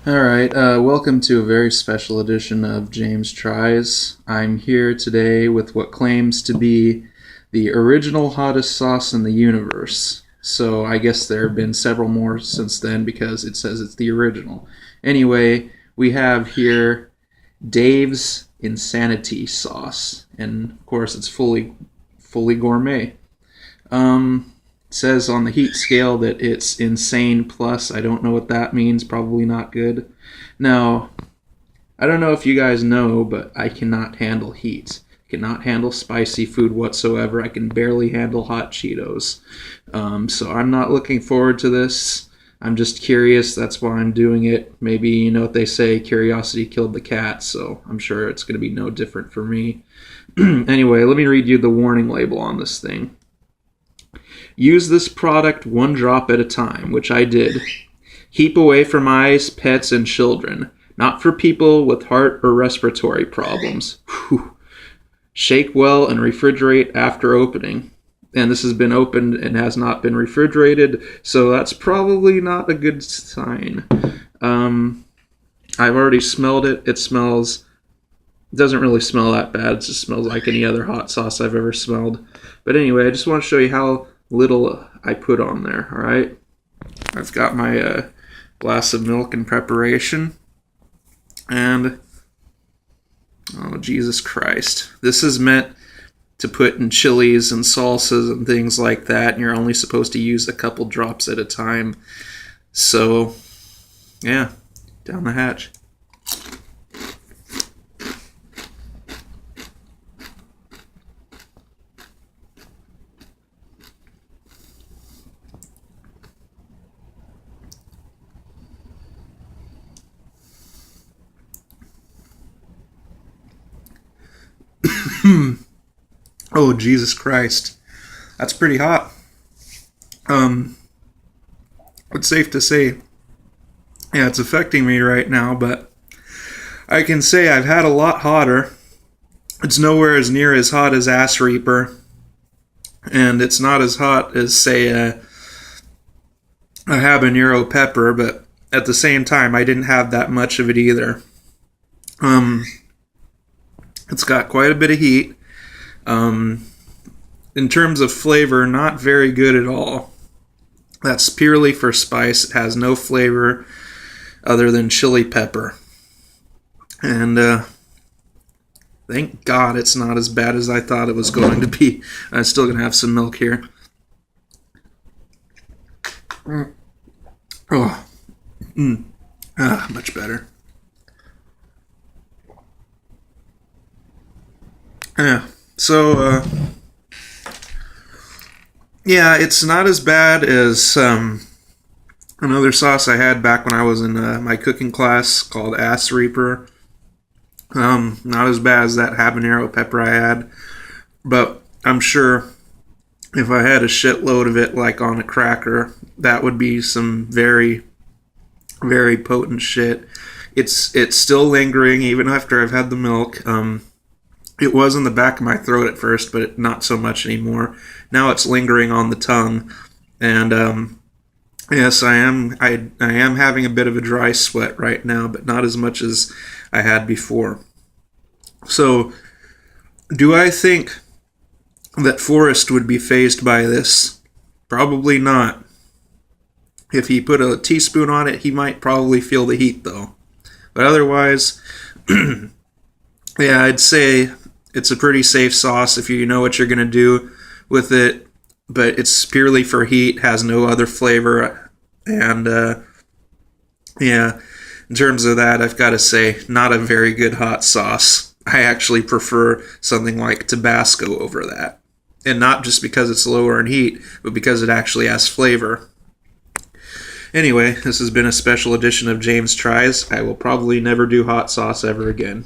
Alright, welcome to a very special edition of James Tries. I'm here today with what claims to be the original hottest sauce in the universe. So I guess there have been several more since then because it says it's the original. Anyway, we have here Dave's Insanity Sauce. And of course it's fully gourmet. It says on the heat scale that it's insane plus. I don't know what that means. Probably not good. Now, I don't know if you guys know, but I cannot handle heat. I cannot handle spicy food whatsoever. I can barely handle hot Cheetos. So I'm not looking forward to this. I'm just curious. That's why I'm doing it. Maybe, you know what they say, curiosity killed the cat, so I'm sure it's going to be no different for me. Anyway, let me read you the warning label on this thing. Use this product one drop at a time, which I did. Keep away from eyes, pets, and children. Not for people with heart or respiratory problems. Whew. Shake well and refrigerate after opening. And this has been opened and has not been refrigerated, so that's probably not a good sign. I've already smelled it. It doesn't really smell that bad. It just smells like any other hot sauce I've ever smelled. But anyway, I just want to show you how little I put on there, alright? I've got my glass of milk in preparation. And, oh, Jesus Christ. This is meant to put in chilies and salsas and things like that, and you're only supposed to use a couple drops at a time. So, yeah, down the hatch. Oh, Jesus Christ. That's pretty hot. It's safe to say, yeah, it's affecting me right now, but I can say I've had a lot hotter. It's nowhere as near as hot as Ass Reaper, and it's not as hot as, say, a habanero pepper, but at the same time, I didn't have that much of it either. It's got quite a bit of heat. In terms of flavor, not very good at all. That's purely for spice. It has no flavor other than chili pepper. And thank God it's not as bad as I thought it was going to be. I'm still going to have some milk here. Much better. Yeah. So, yeah, it's not as bad as another sauce I had back when I was in my cooking class called Ass Reaper. Not as bad as that habanero pepper I had, but I'm sure if I had a shitload of it like on a cracker, that would be some very, very potent shit. It's still lingering even after I've had the milk. It was in the back of my throat at first, but not so much anymore. Now it's lingering on the tongue, and yes, I am having a bit of a dry sweat right now, but not as much as I had before. So, do I think that Forrest would be fazed by this? Probably not. If he put a teaspoon on it, he might probably feel the heat, though. But otherwise, yeah, I'd say it's a pretty safe sauce if you know what you're going to do with it, but it's purely for heat, has no other flavor, and yeah, in terms of that, I've got to say, not a very good hot sauce. I actually prefer something like Tabasco over that, and not just because it's lower in heat, but because it actually has flavor. Anyway, this has been a special edition of James Tries. I will probably never do hot sauce ever again.